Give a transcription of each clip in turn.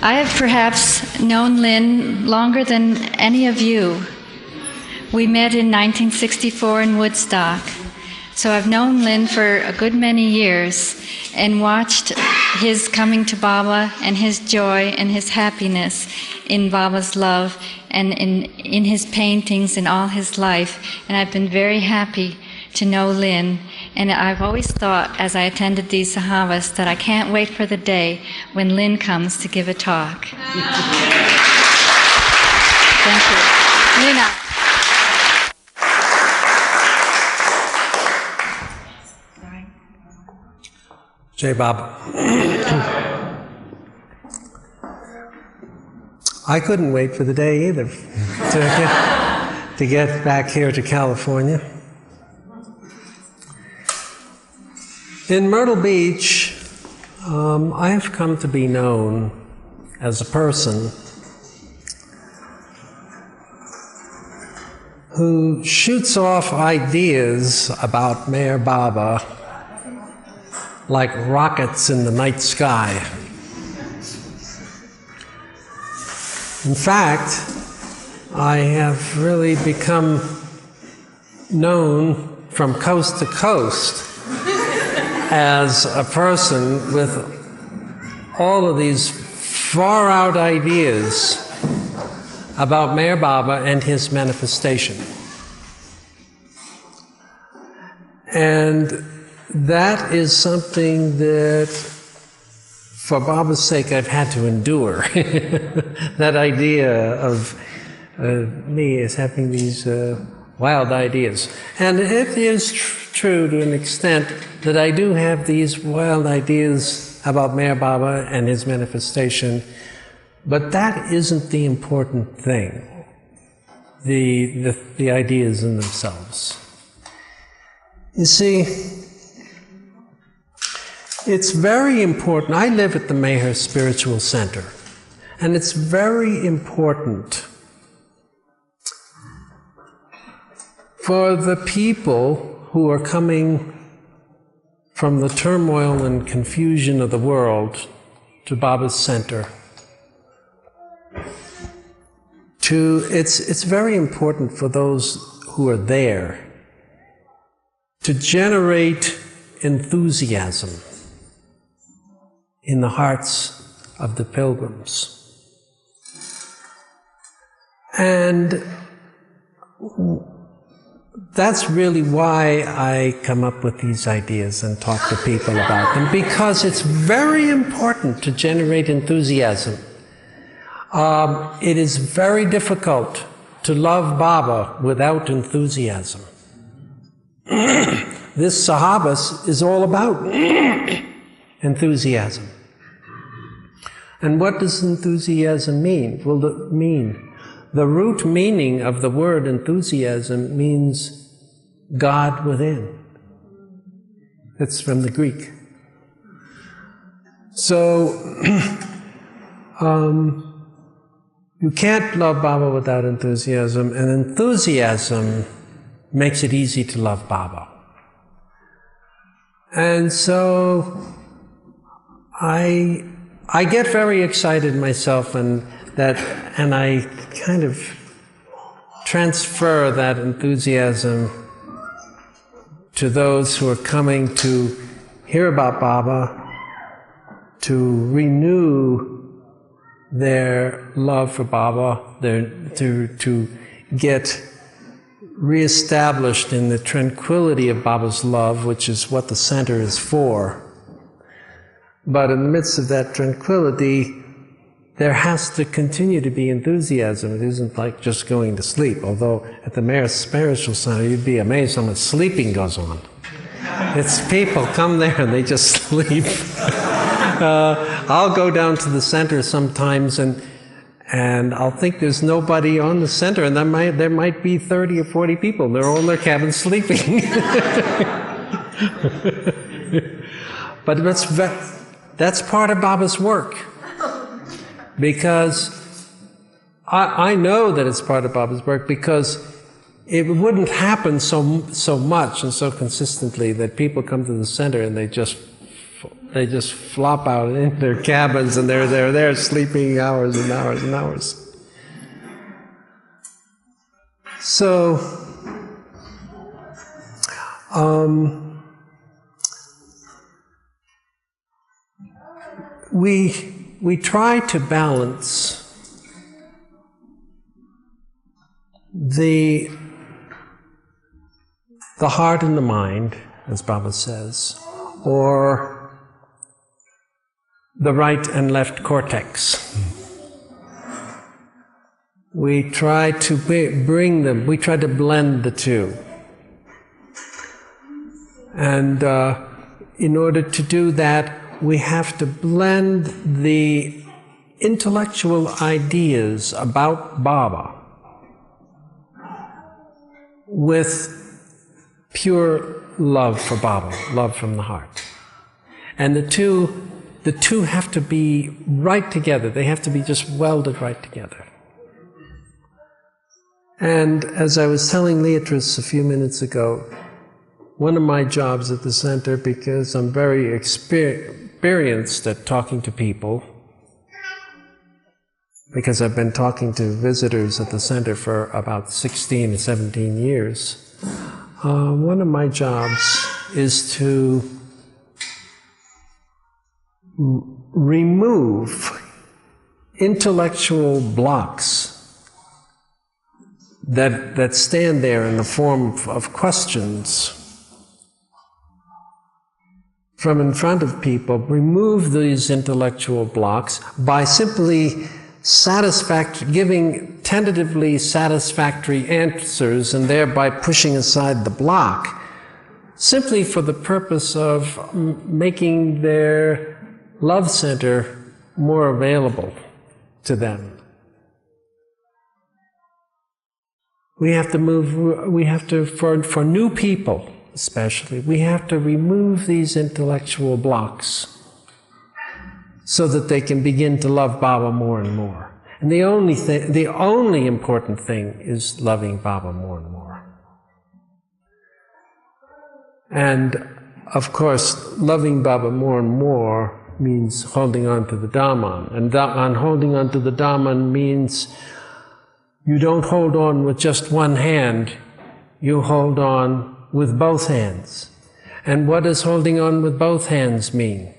I have perhaps known Lynn longer than any of you. We met in 1964 in Woodstock. So I've known Lynn for a good many years and watched his coming to Baba and his joy and his happiness in Baba's love and in his paintings and all his life. And I've been very happy to know Lynn. And I've always thought, as I attended these Sahavas, that I can't wait for the day when Lynn comes to give a talk. Thank you. Lyn Ott. Jai Baba. I couldn't wait for the day either to get back here to California. In Myrtle Beach, I have come to be known as a person who shoots off ideas about Mayor Baba like rockets in the night sky. In fact, I have really become known from coast to coast as a person with all of these far-out ideas about Mayor Baba and his manifestation. And that is something that, for Baba's sake, I've had to endure. That idea of me as having these wild ideas. And it is true to an extent that I do have these wild ideas about Mayor Baba and his manifestation, but that isn't the important thing, the ideas in themselves. You see, it's very important. I live at the Mayher Spiritual Center, and it's very important for the people who are coming from the turmoil and confusion of the world to Baba's center. It's very important for those who are there to generate enthusiasm in the hearts of the pilgrims. And that's really why I come up with these ideas and talk to people about them, because it's very important to generate enthusiasm. It is very difficult to love Baba without enthusiasm. This Sahavas is all about enthusiasm. And what does enthusiasm mean? Well, the root meaning of the word enthusiasm means God within. It's from the Greek. So, you can't love Baba without enthusiasm, and enthusiasm makes it easy to love Baba. And so, I get very excited myself, and I kind of transfer that enthusiasm to those who are coming to hear about Baba, to renew their love for Baba, to get reestablished in the tranquility of Baba's love, which is what the center is for. But in the midst of that tranquility, there has to continue to be enthusiasm. It isn't like just going to sleep, although at the Mayher Spiritual Center, you'd be amazed how much sleeping goes on. It's people come there and they just sleep. I'll go down to the center sometimes and I'll think there's nobody on the center, and there might be 30 or 40 people. They're all in their cabins sleeping. But that's part of Baba's work. Because I know that it's part of Baba's work, because it wouldn't happen so much and so consistently that people come to the center and they just They just flop out in their cabins and they're there sleeping hours and hours and hours. So, we try to balance the heart and the mind, as Baba says, or the right and left cortex. We try to bring them, we try to blend the two. And in order to do that, we have to blend the intellectual ideas about Baba with pure love for Baba, love from the heart. And the two have to be right together. They have to be just welded right together. And as I was telling Leatrice a few minutes ago, one of my jobs at the center, because I'm very experienced at talking to people, because I've been talking to visitors at the center for about 16 to 17 years, one of my jobs is to remove intellectual blocks that stand there in the form of questions from in front of people, remove these intellectual blocks by simply giving tentatively satisfactory answers and thereby pushing aside the block, simply for the purpose of making their love center more available to them. We have to for new people especially, we have to remove these intellectual blocks so that they can begin to love Baba more and more. And the only important thing is loving Baba more and more. And of course, loving Baba more and more means holding on to the Dhamma. And holding on to the Dhamma means you don't hold on with just one hand, you hold on with both hands. And what does holding on with both hands mean?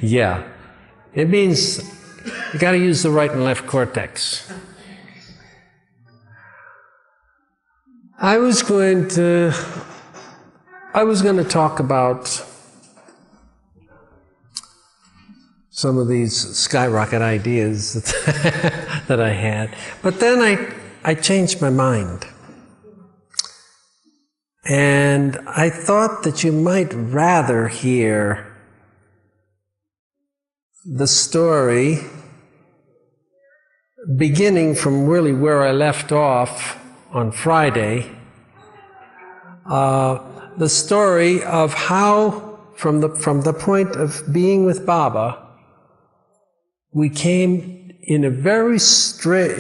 Yeah. It means you got to use the right and left cortex. I was going to talk about some of these skyrocket ideas that I had, but then I changed my mind. And I thought that you might rather hear the story beginning from really where I left off on Friday, the story of how, from the point of being with Baba, we came in a very straight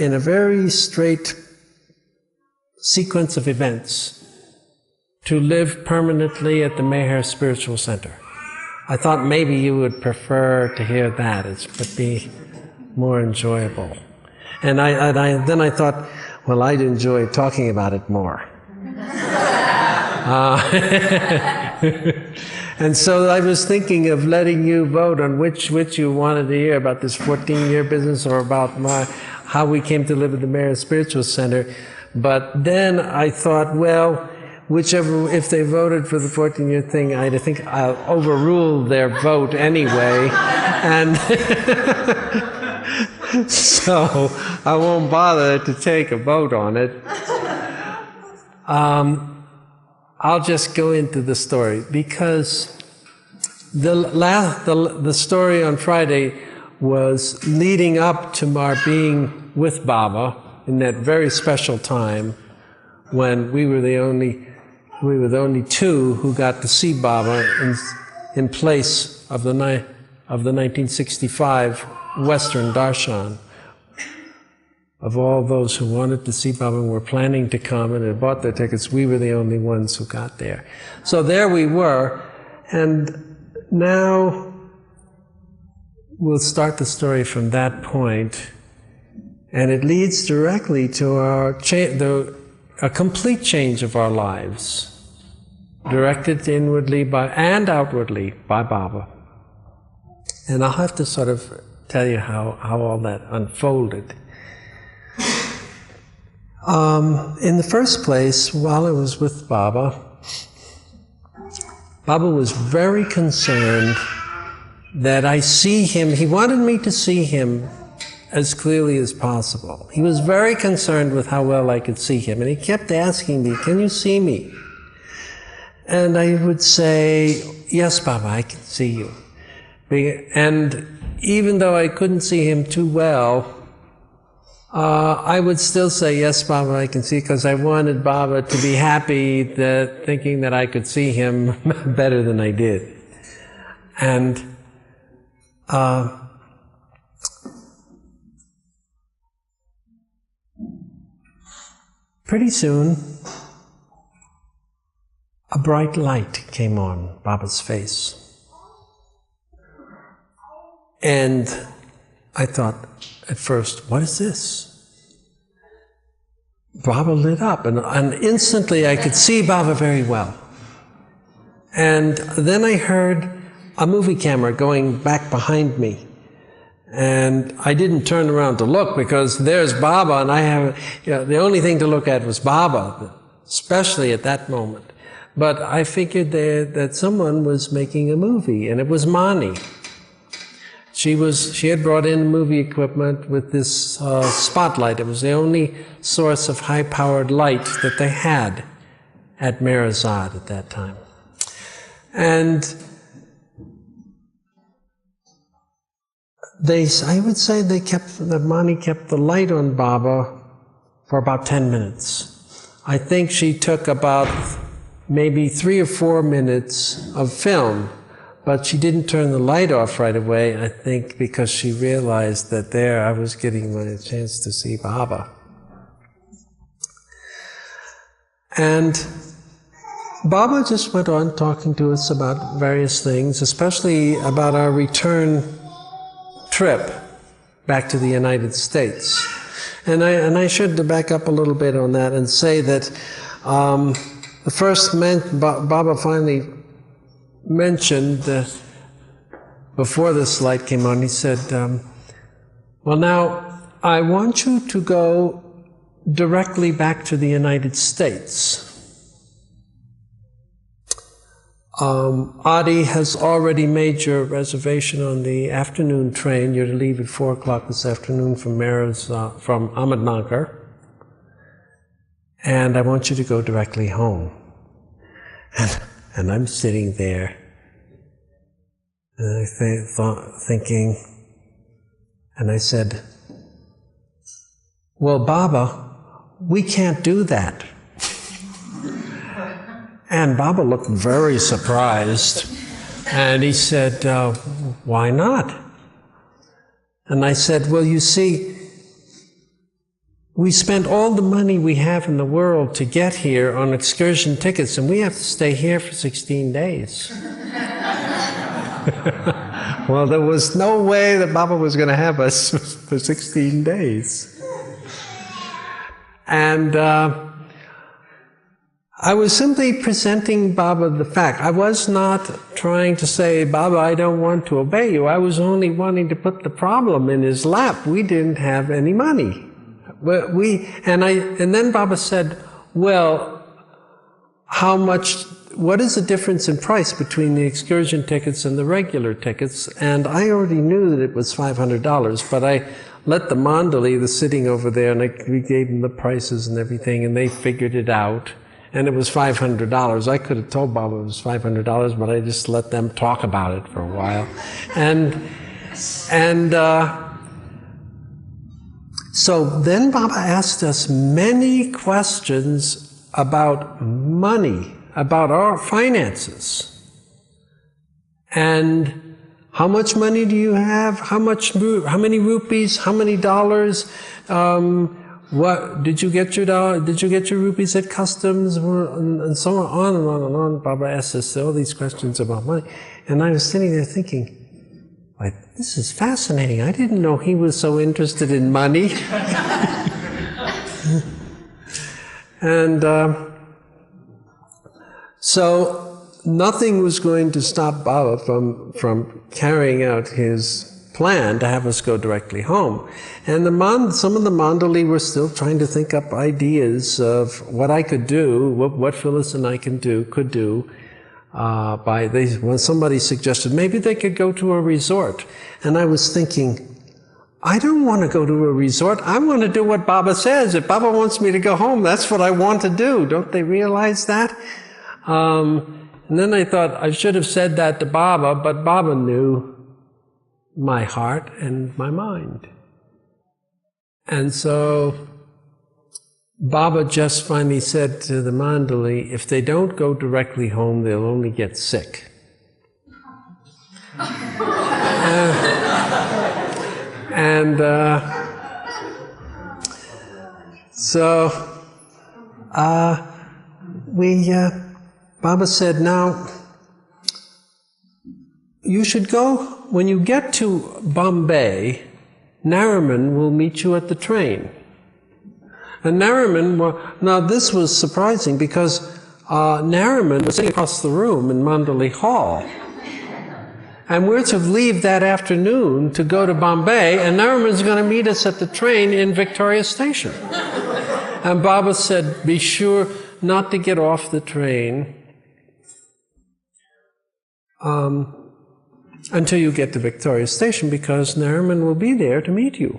sequence of events to live permanently at the Meher Spiritual Center. I thought maybe you would prefer to hear that. It would be more enjoyable. And then I thought, well, I'd enjoy talking about it more. And so I was thinking of letting you vote on which you wanted to hear, about this 14-year business or about how we came to live at the Meher Spiritual Center. But then I thought, well, whichever, if they voted for the 14-year thing, I think I'll overrule their vote anyway. And so I won't bother to take a vote on it. I'll just go into the story, because the story on Friday was leading up to our being with Baba in that very special time when we were the only two who got to see Baba in place of the 1965 Western Darshan, of all those who wanted to see Baba and were planning to come and had bought their tickets, we were the only ones who got there. So there we were, and now we'll start the story from that point, and it leads directly to a complete change of our lives, directed inwardly and outwardly by Baba. And I'll have to sort of tell you how all that unfolded. In the first place, while I was with Baba, Baba was very concerned that I see him. He wanted me to see him as clearly as possible. He was very concerned with how well I could see him, and he kept asking me, "Can you see me?" And I would say, "Yes, Baba, I can see you." And even though I couldn't see him too well, I would still say, "Yes, Baba, I can see," because I wanted Baba to be happy, thinking that I could see him better than I did. And pretty soon, a bright light came on Baba's face. And I thought at first, what is this? Baba lit up, and instantly I could see Baba very well. And then I heard a movie camera going back behind me. And I didn't turn around to look because there's Baba, and the only thing to look at was Baba, especially at that moment. But I figured that someone was making a movie, and it was Mani. She had brought in movie equipment with this spotlight. It was the only source of high-powered light that they had at Merazad at that time. And I would say that Mani kept the light on Baba for about 10 minutes. I think she took about maybe 3 or 4 minutes of film, but she didn't turn the light off right away, I think because she realized that there I was getting my chance to see Baba. And Baba just went on talking to us about various things, especially about our return trip back to the United States. And I should back up a little bit on that and say that the first Baba finally mentioned, before this light came on, he said, well, now, I want you to go directly back to the United States. Adi has already made your reservation on the afternoon train. You're to leave at 4 o'clock this afternoon from Ahmednagar. And I want you to go directly home. And I'm sitting there, and I thinking, and I said, well, Baba, we can't do that. And Baba looked very surprised, and he said, why not? And I said, well, you see, we spent all the money we have in the world to get here on excursion tickets, and we have to stay here for 16 days. Well, there was no way that Baba was going to have us for 16 days. And I was simply presenting Baba the fact. I was not trying to say, Baba, I don't want to obey you. I was only wanting to put the problem in his lap. We didn't have any money. And then Baba said, well, what is the difference in price between the excursion tickets and the regular tickets? And I already knew that it was $500, but I let the Mandali, the sitting over there, and we gave them the prices and everything, and they figured it out. And it was $500. I could have told Baba it was $500, but I just let them talk about it for a while. So then Baba asked us many questions about money, about our finances, and How much money do you have? How many rupees? How many dollars? What did you get your dollar? Did you get your rupees at customs? And so on and on and on. Baba asked us all these questions about money, and I was sitting there thinking, like, this is fascinating. I didn't know he was so interested in money. And so nothing was going to stop Baba from carrying out his plan to have us go directly home. And some of the Mandali were still trying to think up ideas of what I could do, what Phyllis and I could do. When somebody suggested maybe they could go to a resort. And I was thinking, I don't want to go to a resort. I want to do what Baba says. If Baba wants me to go home, that's what I want to do. Don't they realize that? And then I thought I should have said that to Baba, but Baba knew my heart and my mind. And so Baba just finally said to the Mandali, if they don't go directly home, they'll only get sick. Baba said, now, you should go, when you get to Bombay, Nariman will meet you at the train. And Nariman, now this was surprising because Nariman was sitting across the room in Mandali Hall. And we're to leave that afternoon to go to Bombay, and Nariman's going to meet us at the train in Victoria Station. And Baba said, be sure not to get off the train until you get to Victoria Station, because Nariman will be there to meet you.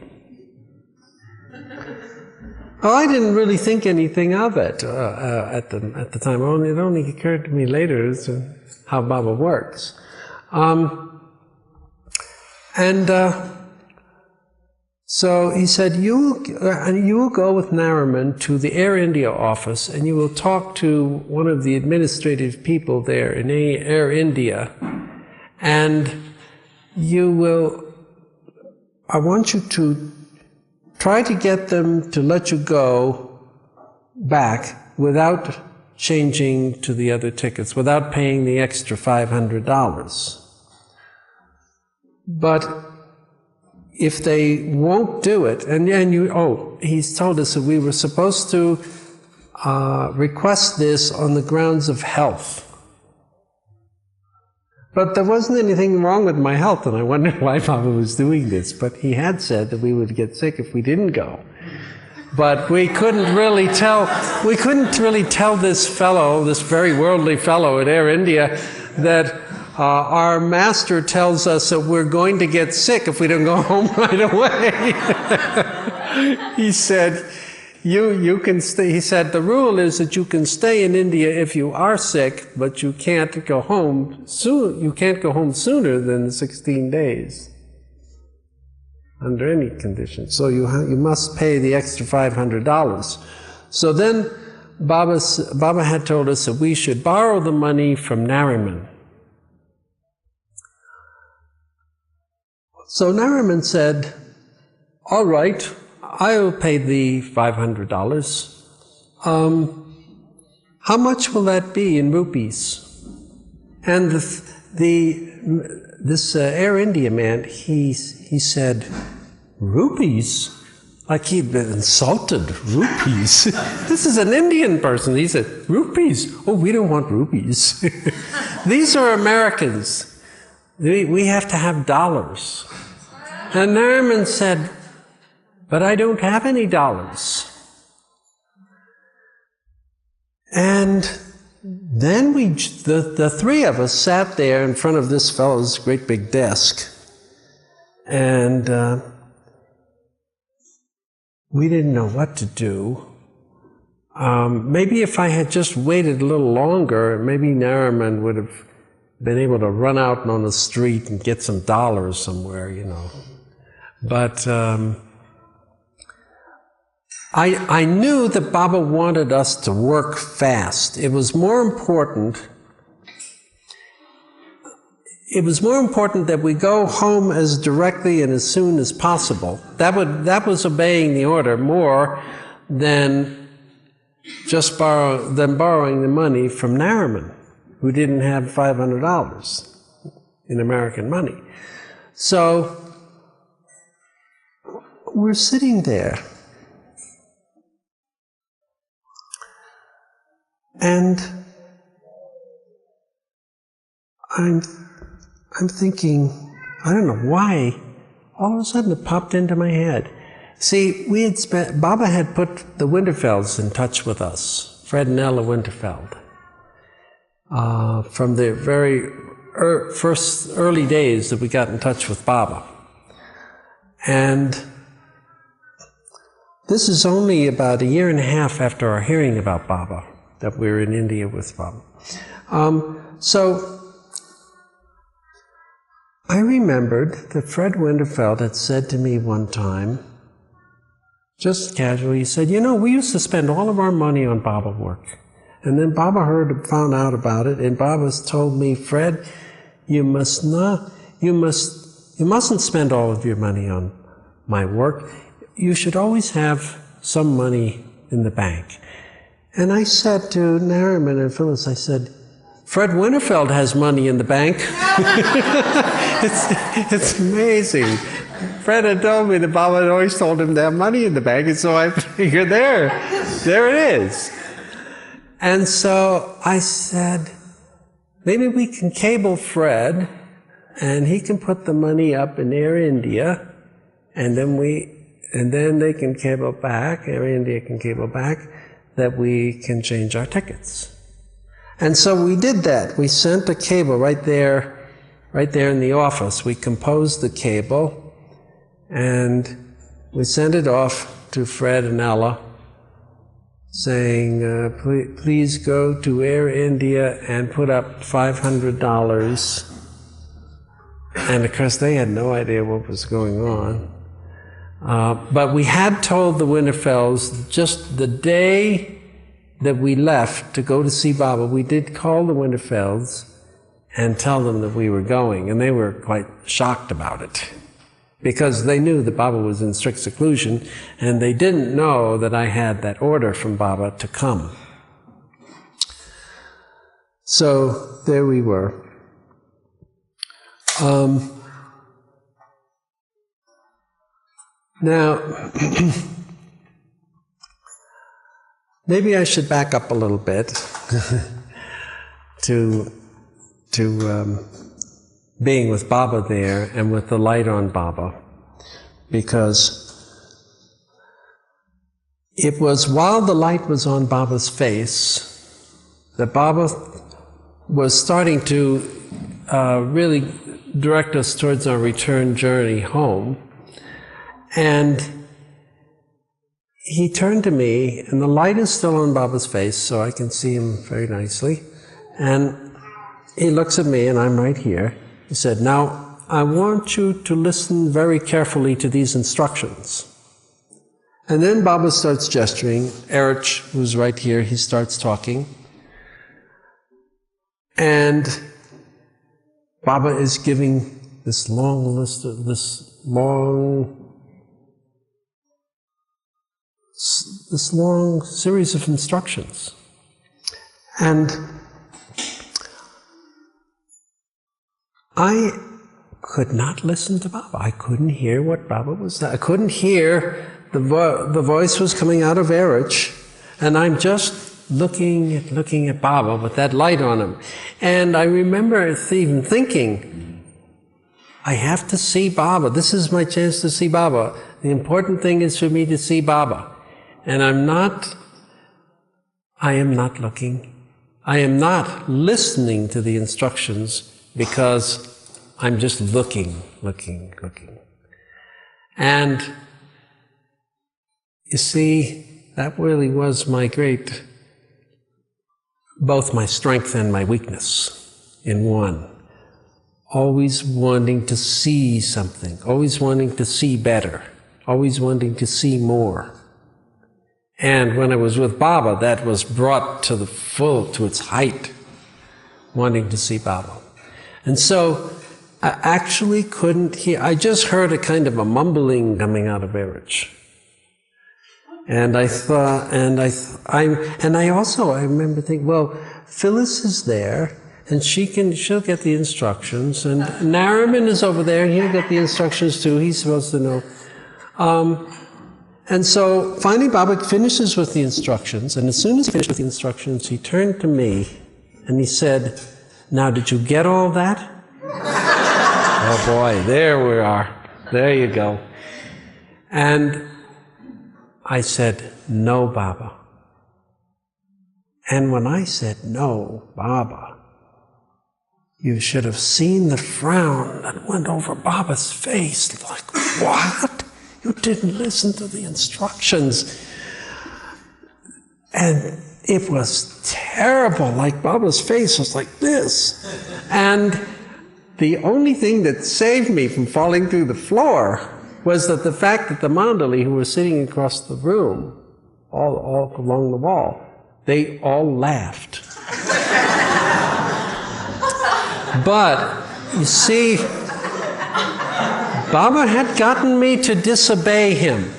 Well, I didn't really think anything of it at the time. It only occurred to me later as to how Baba works. So he said, you will go with Nariman to the Air India office, and you will talk to one of the administrative people there in Air India, and I want you to try to get them to let you go back without changing to the other tickets, without paying the extra $500. But if they won't do it, he's told us that we were supposed to request this on the grounds of health. But there wasn't anything wrong with my health, and I wondered why Baba was doing this. But he had said that we would get sick if we didn't go. But we couldn't really tell this fellow, this very worldly fellow at Air India, that our master tells us that we're going to get sick if we don't go home right away. He said, you can stay. He said, the rule is that you can stay in India if you are sick, but you can't go home soon. You can't go home sooner than 16 days under any conditions. So you must pay the extra $500. So then Baba had told us that we should borrow the money from Nariman. So Nariman said, all right, I will pay the $500. How much will that be in rupees? And this Air India man, he said, rupees? Like he'd been insulted. Rupees? This is an Indian person. He said, rupees? Oh, we don't want rupees. These are Americans. We have to have dollars. And Nariman said, but I don't have any dollars. And then the three of us sat there in front of this fellow's great big desk, and we didn't know what to do. Maybe if I had just waited a little longer, maybe Nariman would have been able to run out on the street and get some dollars somewhere, you know. But I knew that Baba wanted us to work fast. It was more important. it was more important that we go home as directly and as soon as possible. That was obeying the order more than just borrowing the money from Nariman, who didn't have $500 in American money. So we're sitting there, and I'm thinking, I don't know why, all of a sudden it popped into my head. See, Baba had put the Winterfelds in touch with us, Fred and Ella Winterfeld, from the very first early days that we got in touch with Baba. And this is only about a year and a half after our hearing about Baba, that we were in India with Baba. So I remembered that Fred Winterfeld had said to me one time, just casually, he said, you know, we used to spend all of our money on Baba work. And then Baba found out about it, and Baba told me, Fred, you mustn't spend all of your money on my work. You should always have some money in the bank. And I said to Nariman and Phyllis, I said, Fred Winterfeld has money in the bank. It's amazing. Fred had told me that Baba had always told him to have money in the bank, and so I figured there it is. And so I said, maybe we can cable Fred, and he can put the money up in Air India, and then they can cable back, Air India can cable back, that we can change our tickets. And so we did that. We sent a cable right there in the office. We composed the cable, and we sent it off to Fred and Ella, saying, please go to Air India and put up $500. And of course, they had no idea what was going on. But we had told the Winterfelds just the day that we left to go to see Baba, we did call the Winterfelds and tell them that we were going, and they were quite shocked about it, because they knew that Baba was in strict seclusion, and they didn't know that I had that order from Baba to come. So there we were. Now, maybe I should back up a little bit to being with Baba there and with the light on Baba, because it was while the light was on Baba's face that Baba was starting to really direct us towards our return journey home. And he turned to me, and the light is still on Baba's face, so I can see him very nicely. And he looks at me, and I'm right here. He said, now, I want you to listen very carefully to these instructions. And then Baba starts gesturing. Erich, who's right here, he starts talking. And Baba is giving this long list of this long series of instructions. And I could not listen to Baba. I couldn't hear what Baba was saying. I couldn't hear the voice was coming out of Erich, and I'm just looking at Baba with that light on him. And I remember even thinking, I have to see Baba. This is my chance to see Baba. The important thing is for me to see Baba. And I am not looking. I am not listening to the instructions, because I'm just looking. And you see, that really was my both my strength and my weakness in one. Always wanting to see something, always wanting to see better, always wanting to see more. And when I was with Baba, that was brought to its height, wanting to see Baba. And so I actually couldn't hear. I just heard a kind of a mumbling coming out of Erich. And I thought, I remember thinking, well, Phyllis is there, and she'll get the instructions, and Nariman is over there, and he'll get the instructions too. He's supposed to know. And so finally Baba finishes with the instructions, and as soon as he finished with the instructions, he turned to me and he said, "Now, did you get all that?" Oh boy, there we are. There you go. And I said, "No, Baba." And when I said, "No, Baba," you should have seen the frown that went over Baba's face. Like, what? You didn't listen to the instructions. And it was terrible. Like, Baba's face was like this. And the only thing that saved me from falling through the floor was that the fact that the Mandali, who were sitting across the room, all along the wall, they all laughed. But, you see, Baba had gotten me to disobey him.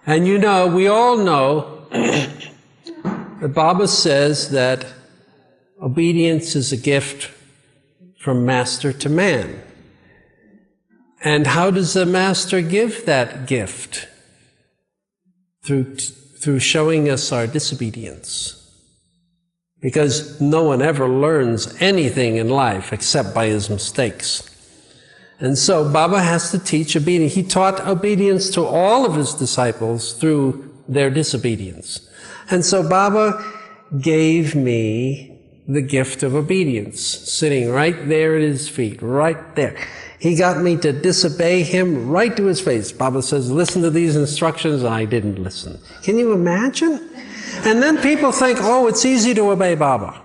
And you know, we all know that Baba says that obedience is a gift from master to man. And how does the master give that gift? Through showing us our disobedience. Because no one ever learns anything in life except by his mistakes. And so Baba has to teach obedience. He taught obedience to all of his disciples through their disobedience. And so Baba gave me the gift of obedience, sitting right there at his feet, right there. He got me to disobey him right to his face. Baba says, "Listen to these instructions," and I didn't listen. Can you imagine? And then people think, oh, it's easy to obey Baba.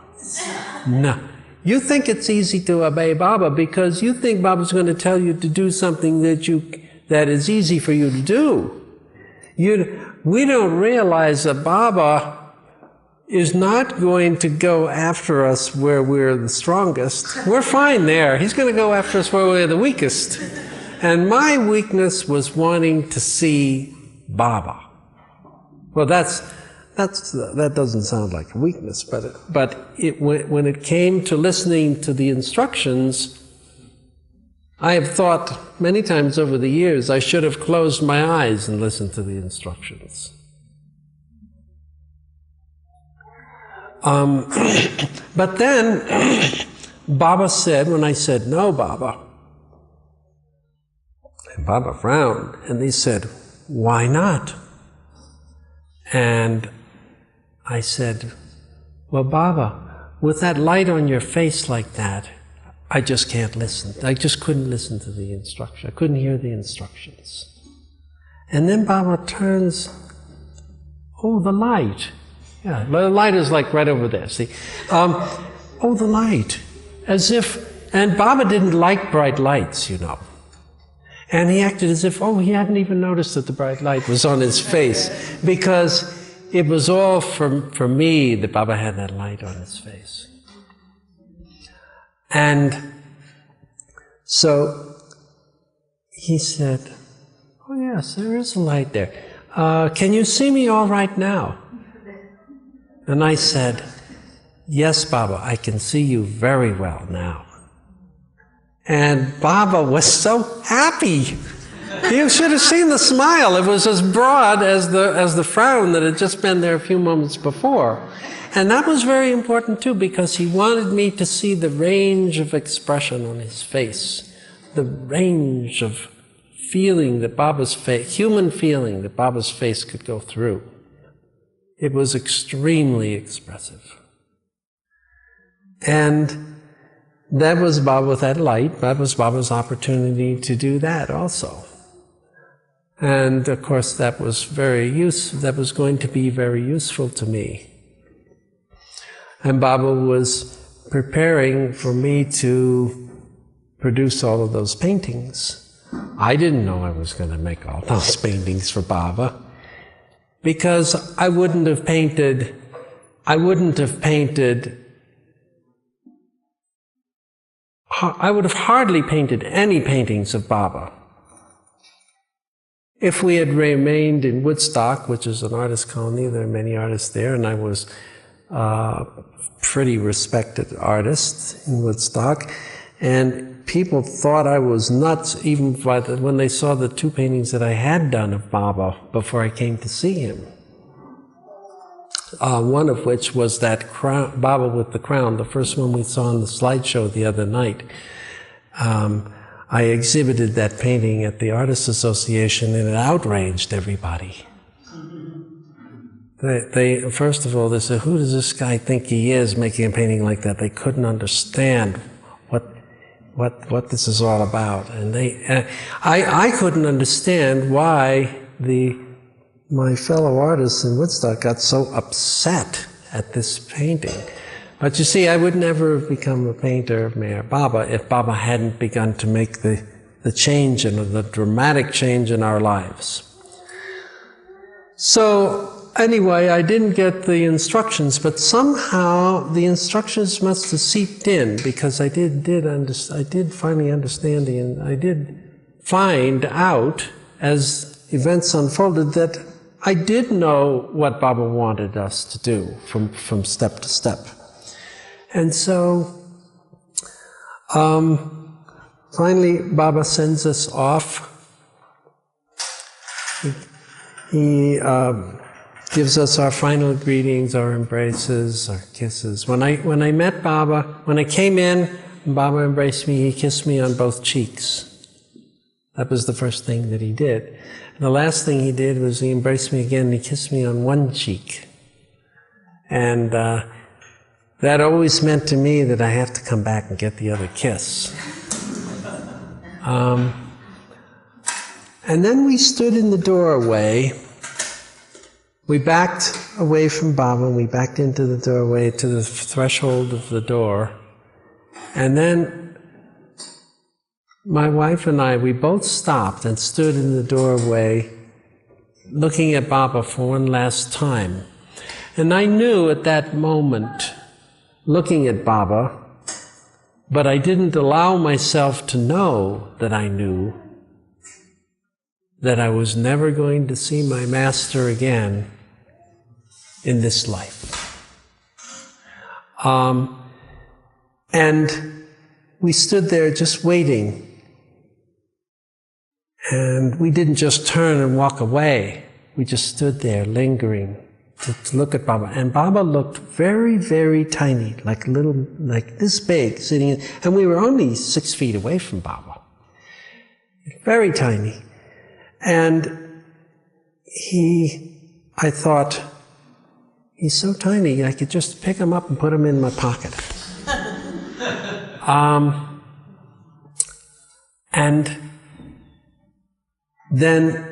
No. You think it's easy to obey Baba because you think Baba's going to tell you to do something that is easy for you to do. We don't realize that Baba is not going to go after us where we're the strongest. We're fine there. He's going to go after us where we're the weakest. And my weakness was wanting to see Baba. Well, that doesn't sound like a weakness, but when it came to listening to the instructions, I have thought many times over the years I should have closed my eyes and listened to the instructions. But then Baba said, when I said, "No, Baba," and Baba frowned, and he said, "Why not?" And I said, "Well, Baba, with that light on your face like that, I just can't listen. I just couldn't listen to the instruction. I couldn't hear the instructions." And then Baba turns, "Oh, the light." Yeah, the light is like right over there, see? Oh, the light. As if, and Baba didn't like bright lights, you know. And he acted as if, he hadn't even noticed that the bright light was on his face, because it was all for me that Baba had that light on his face. And so he said, "Oh yes, there is a light there. Can you see me all right now?" And I said, "Yes, Baba, I can see you very well now." And Baba was so happy. You should have seen the smile. It was as broad as the frown that had just been there a few moments before. And that was very important too, because he wanted me to see the range of expression on his face, the range of feeling that Baba's face, human feeling that Baba's face could go through. It was extremely expressive. And that was Baba with that light. That was Baba's opportunity to do that also. And of course that was going to be very useful to me. And Baba was preparing for me to produce all of those paintings. I didn't know I was going to make all those paintings for Baba, because I wouldn't have painted I would have hardly painted any paintings of Baba if we had remained in Woodstock, which is an artist colony. There are many artists there, and I was a pretty respected artist in Woodstock. And people thought I was nuts even when they saw the 2 paintings that I had done of Baba before I came to see him. One of which was that crown, Baba with the crown, the first one we saw in the slideshow the other night. I exhibited that painting at the Artists Association, and it outraged everybody. They first of all, they said, "Who does this guy think he is, making a painting like that?" They couldn't understand what this is all about, and I couldn't understand why my fellow artists in Woodstock got so upset at this painting. But you see, I would never have become a painter of Mayor Baba if Baba hadn't begun to make the change and the dramatic change in our lives. So anyway, I didn't get the instructions, but somehow the instructions must have seeped in, because I did finally understand I did find out as events unfolded that I did know what Baba wanted us to do from step to step. And so finally Baba sends us off. He gives us our final greetings, our embraces, our kisses. When I met Baba, when I came in, Baba embraced me, he kissed me on both cheeks. That was the first thing that he did. And the last thing he did was he embraced me again and he kissed me on one cheek. And that always meant to me that I have to come back and get the other kiss. And then we stood in the doorway. We backed away from Baba, and we backed into the doorway to the threshold of the door. And then my wife and I, we both stopped and stood in the doorway looking at Baba for one last time. And I knew at that moment, looking at Baba, but I didn't allow myself to know that I knew that I was never going to see my master again in this life. And we stood there just waiting. And we didn't just turn and walk away. We just stood there lingering to look at Baba. And Baba looked very, very tiny, like this big, sitting in, and we were only 6 feet away from Baba. Very tiny. And I thought, he's so tiny, I could just pick him up and put him in my pocket. And then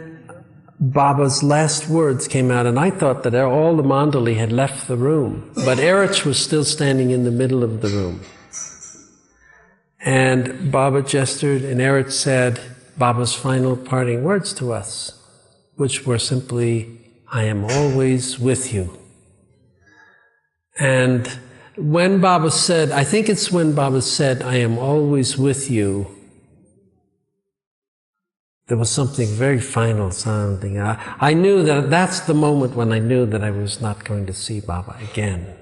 Baba's last words came out, and I thought that all the mandali had left the room, but Leatrice was still standing in the middle of the room. And Baba gestured, and Leatrice said Baba's final parting words to us, which were simply, "I am always with you." And when Baba said, I think it's when Baba said, "I am always with you," there was something very final sounding. I knew that that's the moment when I knew that I was not going to see Baba again.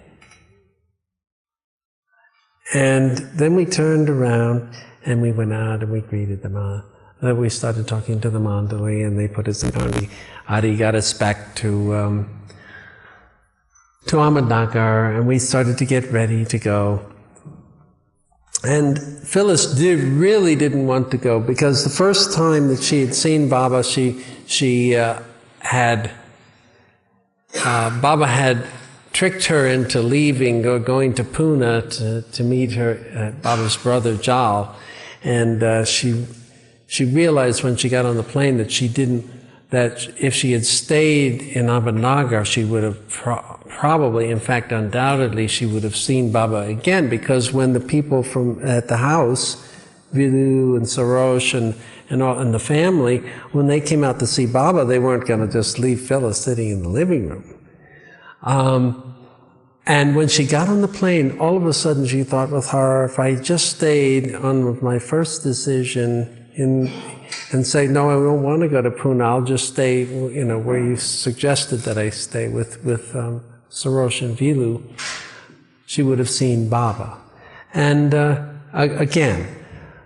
And then we turned around and we went out and we greeted them. We started talking to the mandali, and they put us in the car. Adi got us back to Ahmednagar, and we started to get ready to go. And Phyllis really didn't want to go, because the first time that she had seen Baba, Baba had tricked her into leaving or going to Pune to meet her Baba's brother Jal, and she realized when she got on the plane that if she had stayed in Ahmednagar, she would have probably, in fact, undoubtedly, she would have seen Baba again, because when the people at the house, Vidu and Sarosh and the family, when they came out to see Baba, they weren't going to just leave Phyllis sitting in the living room. And when she got on the plane, all of a sudden she thought with horror, if I just stayed on with my first decision and say, no, I don't want to go to Pune, I'll just stay, where you suggested that I stay with Sarosh and Vilu, she would have seen Baba. And again,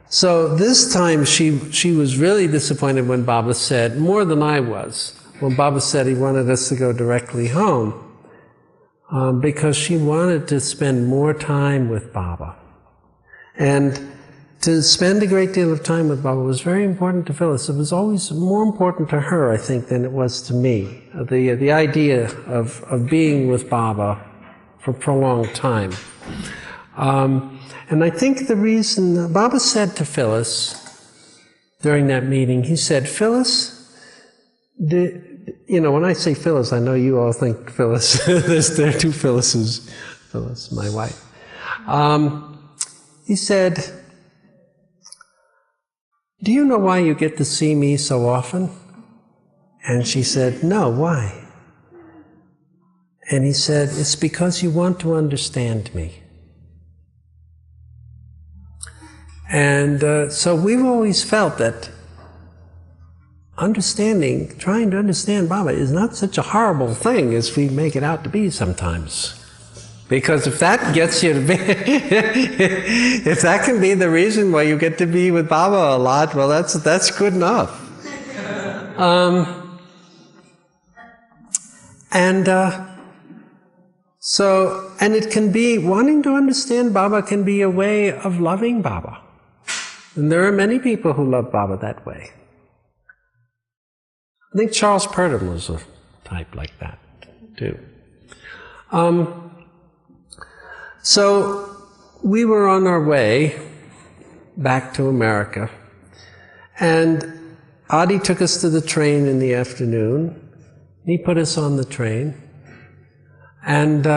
so this time she was really disappointed when Baba said, more than I was, when Baba said he wanted us to go directly home. Because she wanted to spend more time with Baba. And to spend a great deal of time with Baba was very important to Phyllis. It was always more important to her, I think, than it was to me. The idea of being with Baba for a prolonged time. And I think the reason, Baba said to Phyllis during that meeting, he said, Phyllis, when I say Phyllis, I know you all think Phyllis. There are two Phyllises. Phyllis, my wife. He said, do you know why you get to see me so often? And she said, no, why? And he said, it's because you want to understand me. And so we've always felt that trying to understand Baba is not such a horrible thing as we make it out to be sometimes. Because if that gets you to be, if that can be the reason why you get to be with Baba a lot, well, that's good enough. And it can be, wanting to understand Baba can be a way of loving Baba. And there are many people who love Baba that way. I think Charles Purdom was a type like that, too. So we were on our way back to America, and Adi took us to the train in the afternoon. He put us on the train, and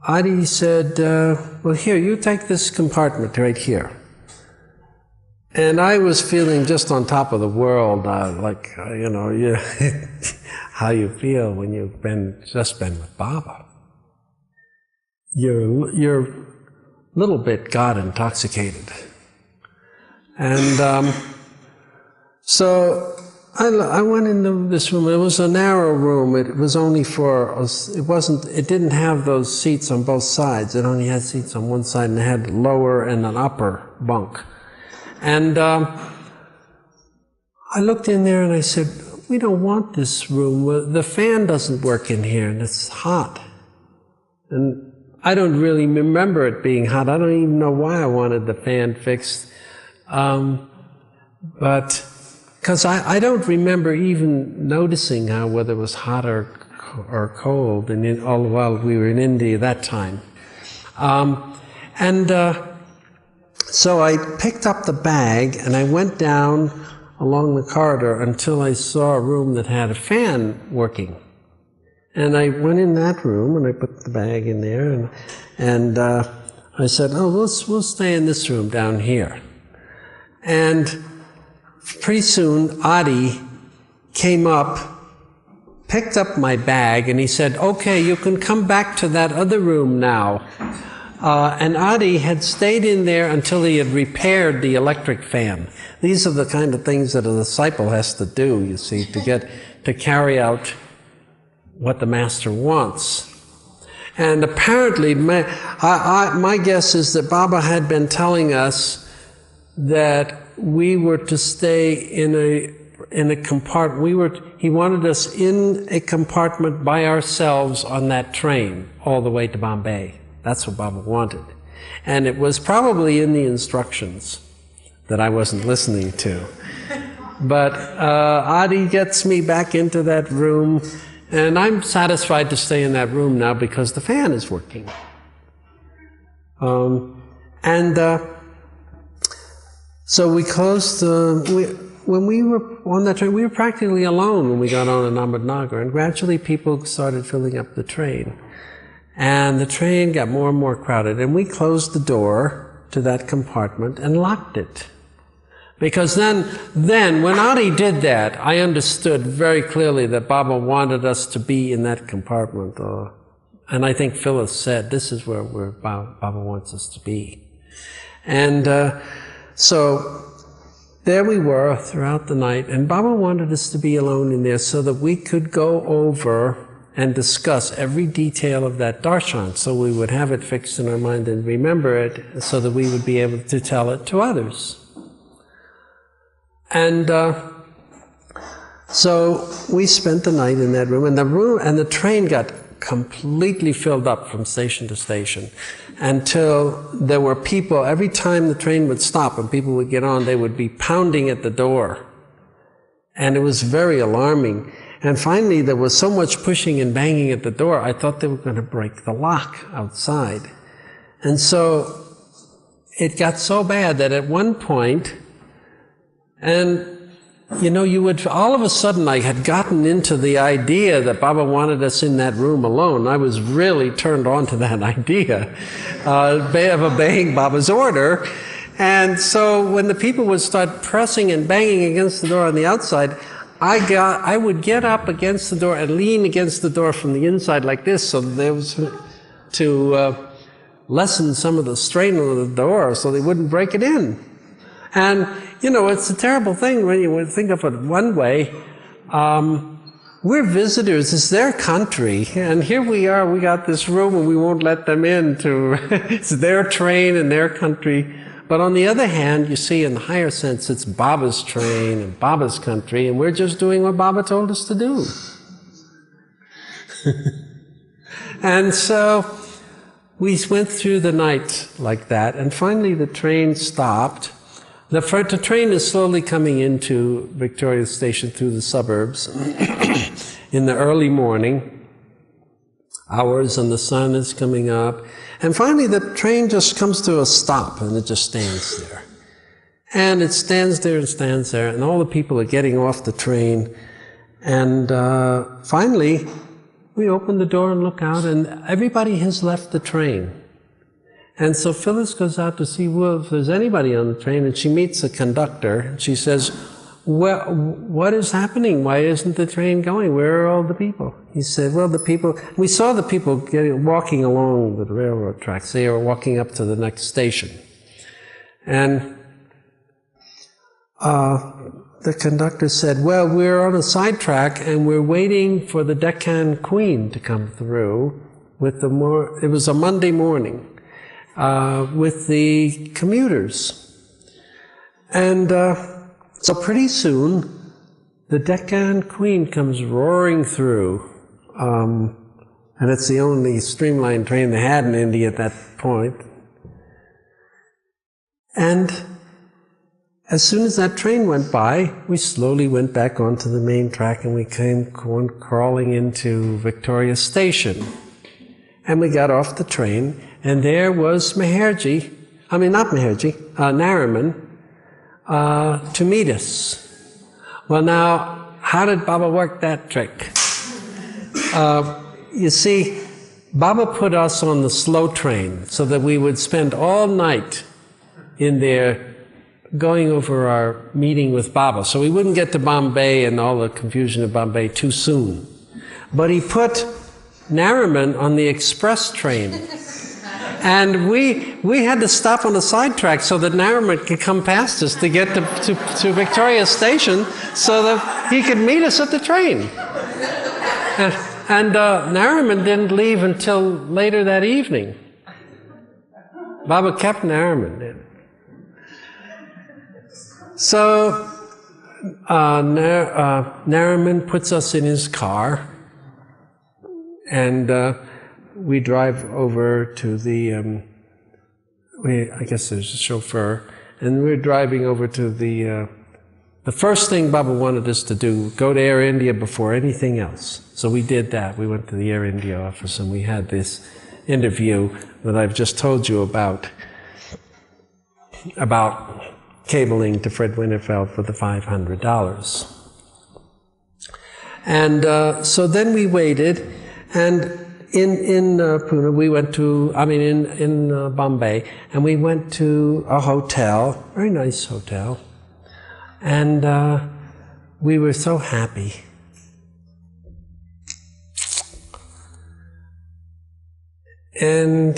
Adi said, well, here, you take this compartment right here. And I was feeling just on top of the world, how you feel when you've just been with Baba. You're a little bit God intoxicated. And so I went into this room. It was a narrow room. It was only it didn't have those seats on both sides. It only had seats on one side, and it had lower and an upper bunk. And I looked in there and I said, we don't want this room. The fan doesn't work in here and it's hot. And I don't really remember it being hot. I don't even know why I wanted the fan fixed. But because I don't remember even noticing whether it was hot or cold, all the while we were in India that time. So I picked up the bag and I went down along the corridor until I saw a room that had a fan working. And I went in that room and I put the bag in there and I said, oh, we'll stay in this room down here. And pretty soon Adi came up, picked up my bag, and he said, okay, you can come back to that other room now. And Adi had stayed in there until he had repaired the electric fan. These are the kind of things that a disciple has to do, you see, to carry out what the master wants. And apparently, my guess is that Baba had been telling us that we were to stay in a compartment. He wanted us in a compartment by ourselves on that train all the way to Bombay. That's what Baba wanted. And it was probably in the instructions that I wasn't listening to. But Adi gets me back into that room, and I'm satisfied to stay in that room now because the fan is working. So we closed, when we were on that train, we were practically alone when we got on in Ahmednagar, and gradually people started filling up the train. And the train got more and more crowded, and we closed the door to that compartment and locked it. Because then when Adi did that, I understood very clearly that Baba wanted us to be in that compartment. And I think Phyllis said, this is where Baba wants us to be. And so there we were throughout the night, and Baba wanted us to be alone in there so that we could go over and discuss every detail of that darshan, so we would have it fixed in our mind and remember it, so that we would be able to tell it to others. And so we spent the night in that room, and the train got completely filled up from station to station, until there were people, every time the train would stop and people would get on, they would be pounding at the door. And it was very alarming. And finally, there was so much pushing and banging at the door, I thought they were going to break the lock outside. And so it got so bad that at one point, and you know, all of a sudden I had gotten into the idea that Baba wanted us in that room alone. I was really turned on to that idea of obeying Baba's order. And so when the people would start pressing and banging against the door on the outside, I would get up against the door and lean against the door from the inside like this, so there was to lessen some of the strain on the door so they wouldn't break it in. And, you know, it's a terrible thing when you think of it one way. We're visitors, it's their country, and here we are, we got this room and we won't let them in to, it's their train and their country. But on the other hand, you see, in the higher sense, it's Baba's train and Baba's country, and we're just doing what Baba told us to do. And so we went through the night like that, and finally the train stopped. The train is slowly coming into Victoria Station through the suburbs in the early morning hours, and the sun is coming up. And finally the train just comes to a stop, and it just stands there. And it stands there and stands there, and all the people are getting off the train. And finally, we open the door and look out, and everybody has left the train. And so Phyllis goes out to see, well, if there's anybody on the train, and she meets the conductor, and she says, well, what is happening? Why isn't the train going? Where are all the people? He said, well, the people, we saw the people walking along the railroad tracks. They were walking up to the next station. And the conductor said, well, we're on a sidetrack and we're waiting for the Deccan Queen to come through with it was a Monday morning, with the commuters. And so pretty soon, the Deccan Queen comes roaring through, and it's the only streamlined train they had in India at that point. And as soon as that train went by, we slowly went back onto the main track, and we came crawling into Victoria Station. And we got off the train, and there was Nariman, to meet us. Well, now, how did Baba work that trick? You see, Baba put us on the slow train so that we would spend all night in there going over our meeting with Baba, so we wouldn't get to Bombay and all the confusion of Bombay too soon. But he put Nariman on the express train. And we had to stop on the sidetrack so that Nariman could come past us to get to Victoria Station so that he could meet us at the train. And Nariman didn't leave until later that evening. Baba kept Nariman. So Nariman puts us in his car, and we drive over to the, I guess there's a chauffeur, and we're driving over to the first thing Baba wanted us to do, go to Air India before anything else. So we did that. We went to the Air India office, and we had this interview that I've just told you about cabling to Fred Winterfeld for the $500. And so then we waited, and in Pune, we went to, in Bombay, and we went to a hotel, very nice hotel, and we were so happy. And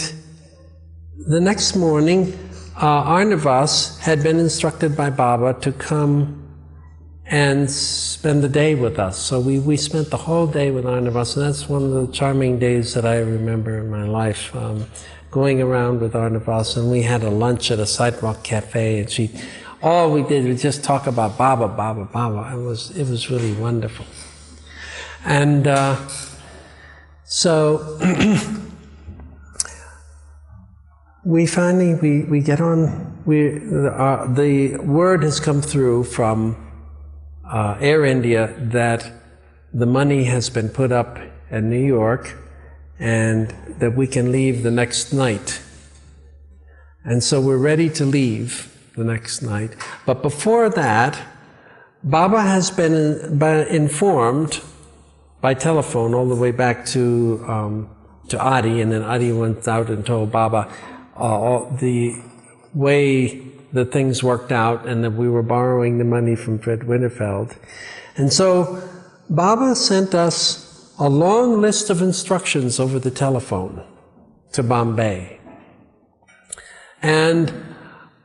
the next morning, Arnavas had been instructed by Baba to come and spend the day with us. So we spent the whole day with Arnavas, and that's one of the charming days that I remember in my life, going around with Arnavas, and we had a lunch at a sidewalk cafe, and all we did was just talk about Baba, Baba, Baba. It was really wonderful. And so we finally, we get on, the word has come through from Air India that the money has been put up in New York and that we can leave the next night. And so we're ready to leave the next night. But before that, Baba has been informed by telephone all the way back to Adi, and then Adi went out and told Baba the way that things worked out and that we were borrowing the money from Fred Winterfeld. And so Baba sent us a long list of instructions over the telephone to Bombay. And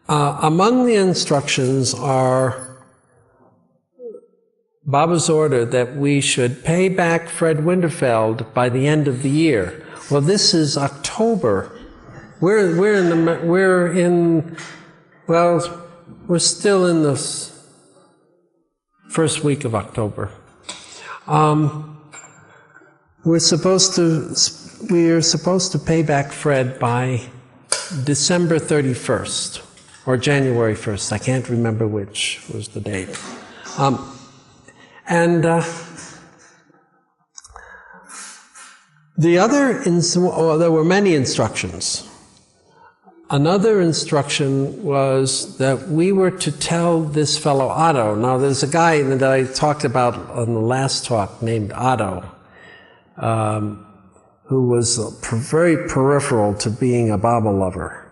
among the instructions are Baba's order that we should pay back Fred Winterfeld by the end of the year. Well, this is October. We're still in the first week of October. We're supposed to pay back Fred by December 31st or January 1st. I can't remember which was the date. There were many instructions. Another instruction was that we were to tell this fellow Otto. Now, there's a guy that I talked about on the last talk named Otto, who was very peripheral to being a Baba lover.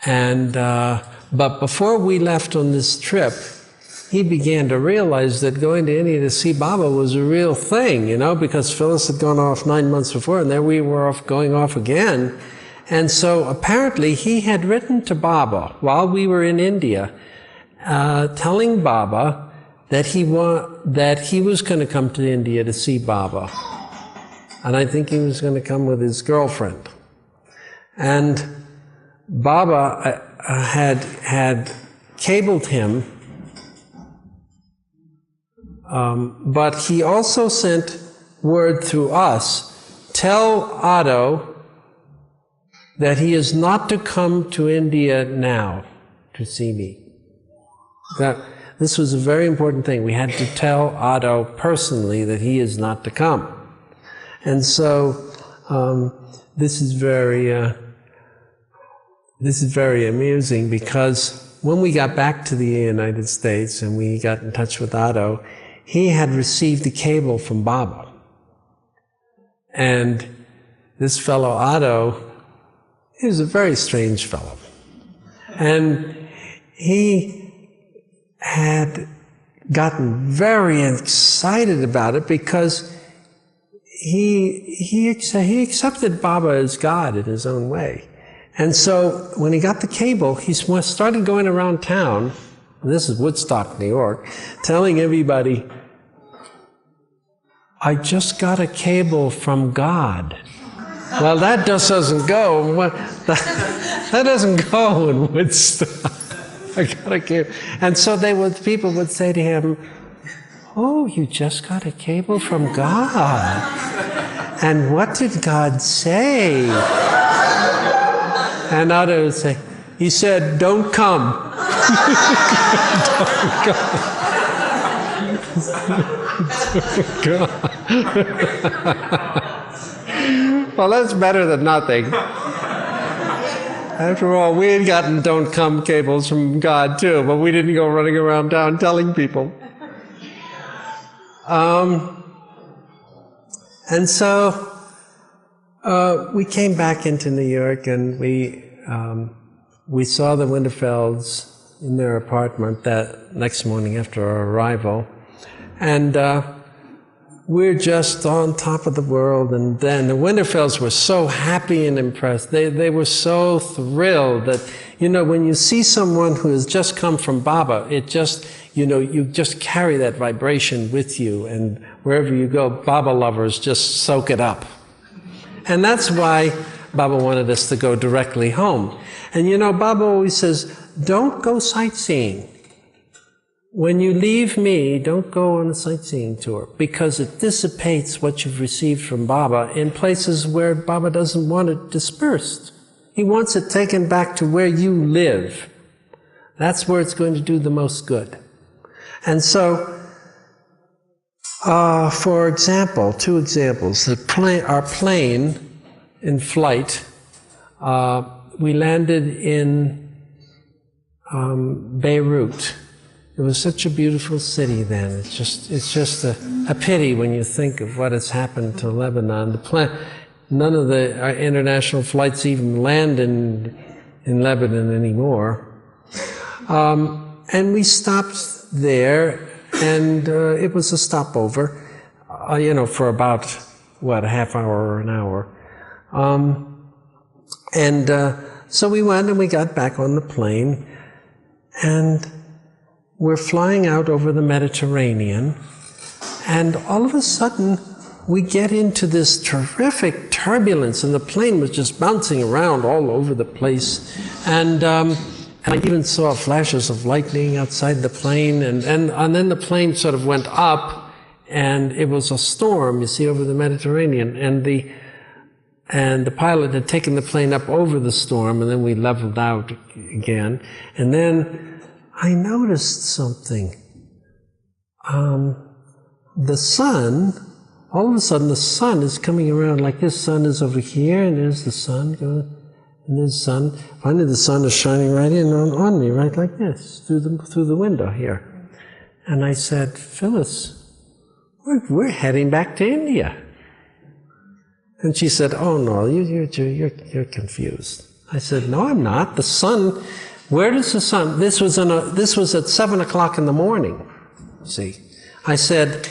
And but before we left on this trip, he began to realize that going to India to see Baba was a real thing, because Phyllis had gone off 9 months before, and then we were going off again. And so apparently he had written to Baba while we were in India, telling Baba that he was going to come to India to see Baba. And I think he was going to come with his girlfriend. And Baba had cabled him, but he also sent word through us, tell Otto that he is not to come to India now to see me. This was a very important thing. We had to tell Otto personally that he is not to come. And so this is very amusing, because when we got back to the United States and we got in touch with Otto, he had received the cable from Baba. And this fellow Otto, he was a very strange fellow. And he had gotten very excited about it because he accepted Baba as God in his own way. And so when he got the cable, he started going around town, and this is Woodstock, New York, telling everybody, I just got a cable from God. Well, that just doesn't go. That doesn't go in Woodstock. I got a cable. And so people would say to him, oh, you just got a cable from God. And what did God say? And Otto would say, he said, don't come. Don't come. Well, that's better than nothing. After all, we had gotten don't come cables from God too, but we didn't go running around town telling people. And so we came back into New York, and we saw the Winterfelds in their apartment that next morning after our arrival. And we're just on top of the world. And then the Winterfelds were so happy and impressed. They were so thrilled that, you know, when you see someone who has just come from Baba, it just, you know, you just carry that vibration with you. And wherever you go, Baba lovers just soak it up. And that's why Baba wanted us to go directly home. And you know, Baba always says, don't go sightseeing. When you leave me, don't go on a sightseeing tour, because it dissipates what you've received from Baba in places where Baba doesn't want it dispersed. He wants it taken back to where you live. That's where it's going to do the most good. And so, for example, 2 examples. Our plane in flight, we landed in Beirut. It was such a beautiful city then. It's just a pity when you think of what has happened to Lebanon. None of the international flights even land in Lebanon anymore. And we stopped there, and it was a stopover, you know, for about, what, a half hour or an hour. So we went and we got back on the plane, and we're flying out over the Mediterranean, and all of a sudden we get into this terrific turbulence, and the plane was just bouncing around all over the place. And I even saw flashes of lightning outside the plane, and then the plane sort of went up, and it was a storm, you see, over the Mediterranean, and the pilot had taken the plane up over the storm, and then we leveled out again. And then I noticed something. The sun, all of a sudden the sun is coming around like this. Sun is over here, and there's the sun going, and there's the sun. Finally the sun is shining right in on me, right like this, through the window here. And I said, Phyllis, we're heading back to India. And she said, oh no, you're confused. I said, no, I'm not. The sun, where does the sun, this was at 7 o'clock in the morning, see. I said,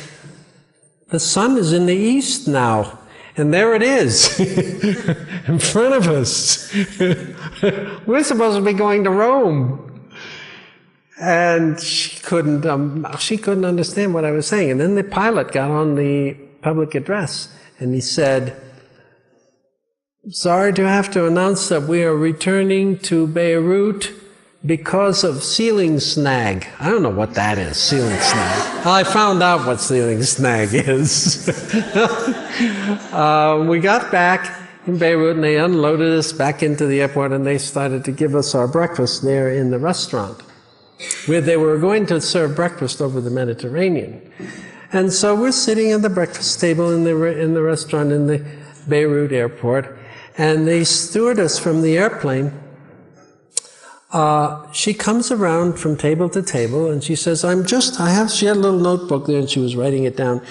the sun is in the east now, and there it is, in front of us. We're supposed to be going to Rome. And she couldn't understand what I was saying. And then the pilot got on the public address, and he said, sorry to have to announce that we are returning to Beirut because of ceiling snag. I don't know what that is, ceiling snag. Well, I found out what ceiling snag is. We got back in Beirut, and they unloaded us back into the airport, and they started to give us our breakfast there in the restaurant, where they were going to serve breakfast over the Mediterranean. And so we're sitting at the breakfast table in the restaurant in the Beirut airport, and the stewardess from the airplane, she comes around from table to table, and she says, she had a little notebook there, and she was writing it down.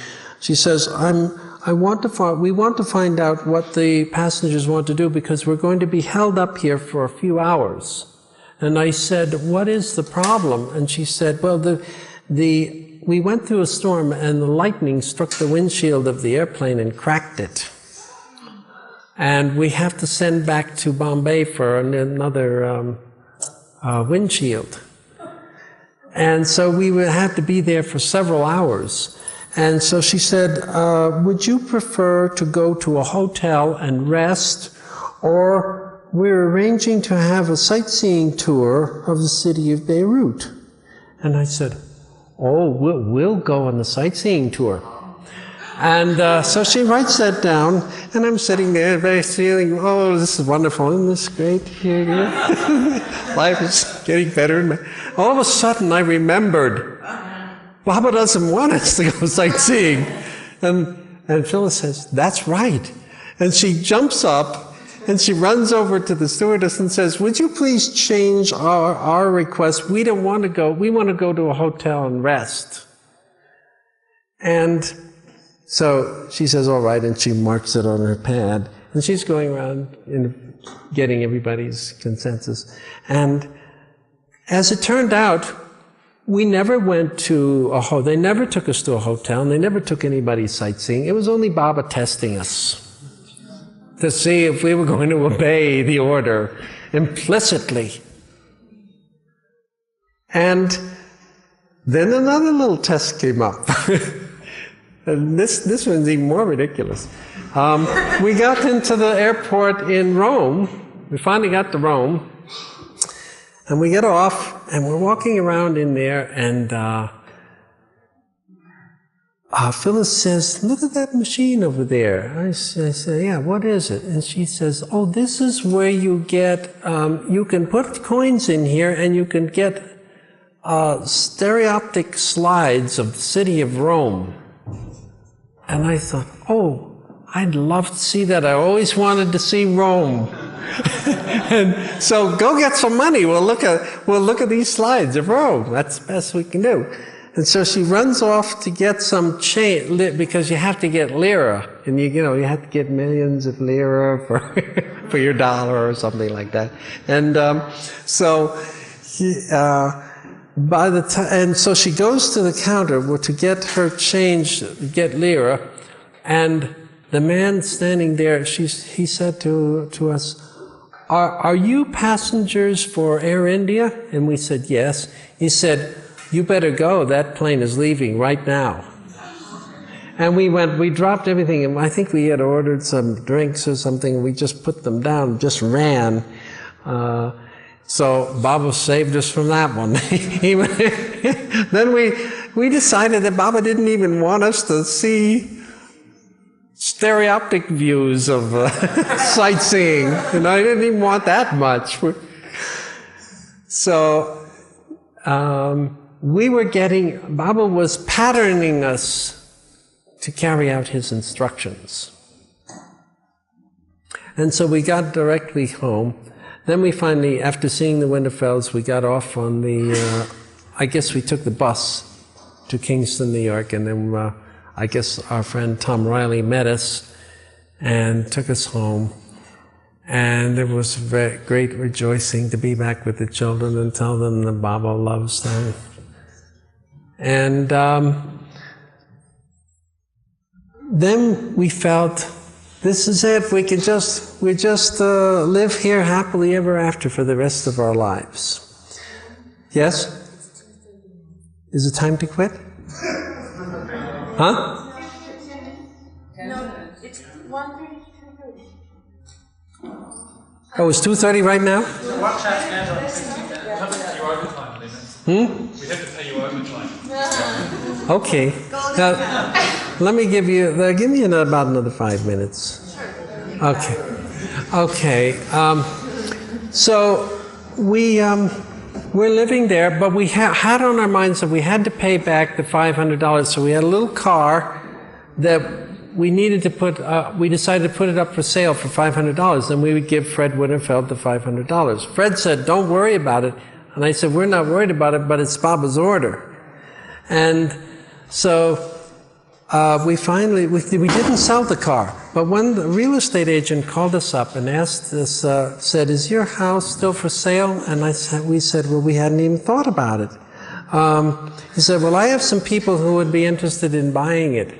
She says, we want to find out what the passengers want to do, because we're going to be held up here for a few hours. And I said, what is the problem? And she said, well, we went through a storm, and the lightning struck the windshield of the airplane and cracked it. And we have to send back to Bombay for another windshield. And so we would have to be there for several hours. And so she said, would you prefer to go to a hotel and rest, or we're arranging to have a sightseeing tour of the city of Beirut? And I said, oh, we'll go on the sightseeing tour. And so she writes that down, and I'm sitting there feeling, oh, this is wonderful, isn't this great? Life is getting better. All of a sudden I remembered, Baba doesn't want us to go sightseeing. And Phyllis says, that's right. And she jumps up, and she runs over to the stewardess and says, would you please change our request? We don't want to go. We want to go to a hotel and rest. And so she says, all right, and she marks it on her pad. And she's going around getting everybody's consensus. And as it turned out, we never went to they never took us to a hotel, and they never took anybody sightseeing. It was only Baba testing us to see if we were going to obey the order implicitly. And then another little test came up. And this one's even more ridiculous. We got into the airport in Rome. We finally got to Rome. And we get off, and we're walking around in there, and Phyllis says, "Look at that machine over there." I say, "Yeah, what is it?" And she says, "Oh, this is where you get, you can put coins in here, and you can get stereoptic slides of the city of Rome." And I thought, "Oh, I'd love to see that. I always wanted to see Rome." And so go get some money. We'll look at these slides of Rome. That's the best we can do. And so she runs off to get some change, because you have to get lira, and you have to get millions of lira for your dollar or something like that. And so by the time, and so she goes to the counter to get her change, get lira, and the man standing there, he said to us, Are you passengers for Air India? And we said, yes. He said, "You better go. That plane is leaving right now." And we dropped everything, and I think we had ordered some drinks or something. We just put them down, just ran. So Baba saved us from that one. Then we decided that Baba didn't even want us to see stereoptic views of sightseeing. He didn't even want that much. So Baba was patterning us to carry out his instructions. And so we got directly home. Then we finally, after seeing the Winterfelds, we got off on I guess we took the bus to Kingston, New York, and then I guess our friend Tom Riley met us and took us home. And there was great rejoicing to be back with the children and tell them that Baba loves them. And then we felt, this is it. We just live here happily ever after for the rest of our lives. Yes? Is it time to quit? Huh? No, it's 1:30. Oh, it's 2:30 right now? Watch that schedule. We have to pay you overtime, Lynn. We have to pay you overtime. Okay. Now, let me give me about another 5 minutes. Okay. Okay. So we're living there, but we had on our minds that we had to pay back the $500. So we had a little car that we needed to we decided to put it up for sale for $500. Then we would give Fred Winterfeld the $500. Fred said, "Don't worry about it." And I said, "We're not worried about it, but it's Baba's order." And so we didn't sell the car. But when the real estate agent called us up and asked us, said, "Is your house still for sale?" And we said, "Well, we hadn't even thought about it." He said, "Well, I have some people who would be interested in buying it."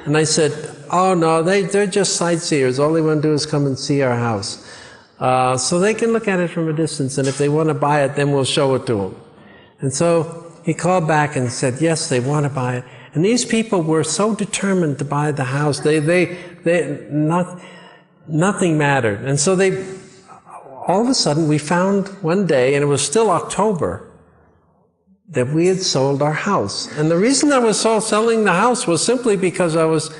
And I said, "Oh, no, they're just sightseers. All they want to do is come and see our house. So they can look at it from a distance, and if they want to buy it, then we'll show it to them." And so he called back and said, yes, they want to buy it. And these people were so determined to buy the house, nothing mattered. And so all of a sudden, we found one day, and it was still October, that we had sold our house. And the reason I was selling the house was simply because I was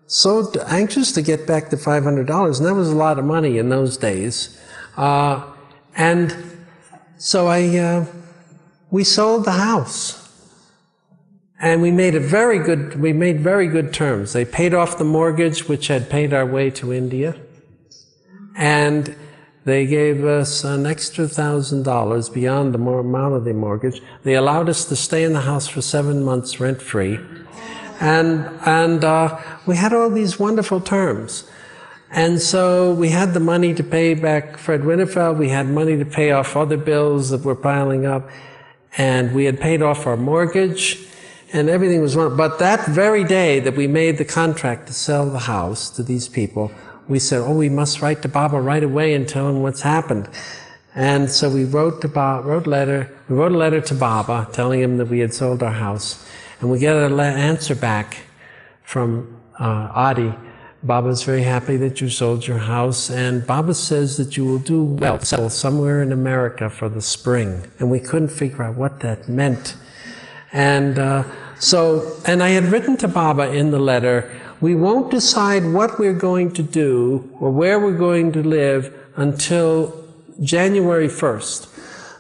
so anxious to get back the $500, and that was a lot of money in those days. And so we sold the house. And we made very good terms. They paid off the mortgage, which had paid our way to India. And they gave us an extra $1,000 beyond the amount of the mortgage. They allowed us to stay in the house for 7 months rent-free. And we had all these wonderful terms. And so we had the money to pay back Fred Winterfeld. We had money to pay off other bills that were piling up. and we had paid off our mortgage, and everything was wonderful. But that very day that we made the contract to sell the house to these people, we said, oh, we must write to Baba right away and tell him what's happened. And so we wrote a letter to Baba telling him that we had sold our house. And we get an answer back from Adi. Baba's very happy that you sold your house, and Baba says that you will do well to settle somewhere in America for the spring. And we couldn't figure out what that meant. And and I had written to Baba in the letter, we won't decide what we're going to do or where we're going to live until January 1st.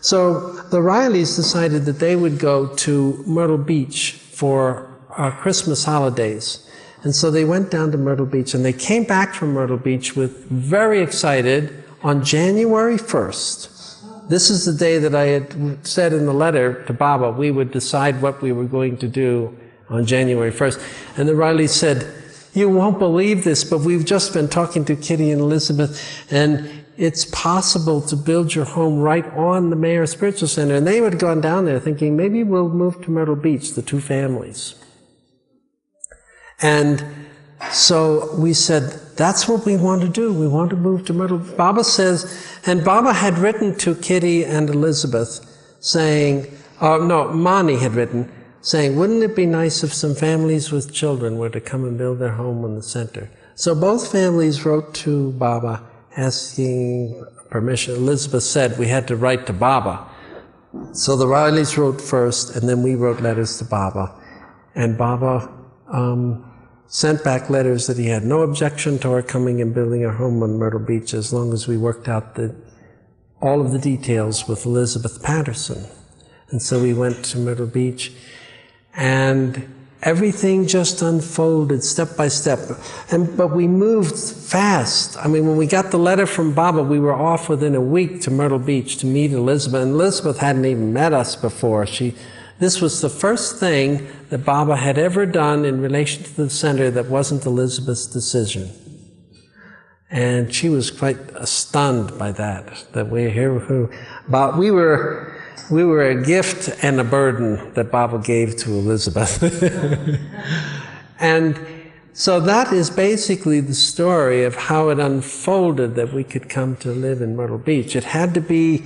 So the Rileys decided that they would go to Myrtle Beach for our Christmas holidays. And so they went down to Myrtle Beach, and they came back from Myrtle Beach with very excited on January 1st. This is the day that I had said in the letter to Baba, we would decide what we were going to do on January 1st. And the Rileys said, you won't believe this, but we've just been talking to Kitty and Elizabeth, and it's possible to build your home right on the Mayor Spiritual Center. And they had gone down there thinking, maybe we'll move to Myrtle Beach, the two families. And so we said, that's what we want to do. We want to move to Myrtle Beach. Baba says, and Baba had written to Kitty and Elizabeth saying, Mani had written, saying, wouldn't it be nice if some families with children were to come and build their home in the center? So both families wrote to Baba asking permission. Elizabeth said we had to write to Baba. So the Rileys wrote first, and then we wrote letters to Baba. And Baba sent back letters that he had no objection to our coming and building our home on Myrtle Beach as long as we worked out all of the details with Elizabeth Patterson. And so we went to Myrtle Beach, and everything just unfolded step by step. But we moved fast. I mean, when we got the letter from Baba, we were off within a week to Myrtle Beach to meet Elizabeth. And Elizabeth hadn't even met us before. This was the first thing that Baba had ever done in relation to the center that wasn't Elizabeth's decision. And she was quite stunned by that we're here. But we were a gift and a burden that Baba gave to Elizabeth. And so that is basically the story of how it unfolded that we could come to live in Myrtle Beach. It had to be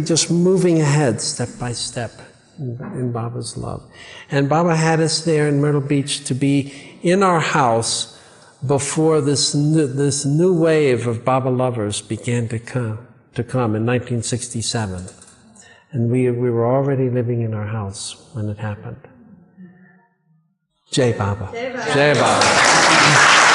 just moving ahead step by step in Baba's love. And Baba had us there in Myrtle Beach to be in our house before this new wave of Baba lovers began to come in 1967. And we were already living in our house when it happened. Jai Baba. Jai Baba. Jai Baba.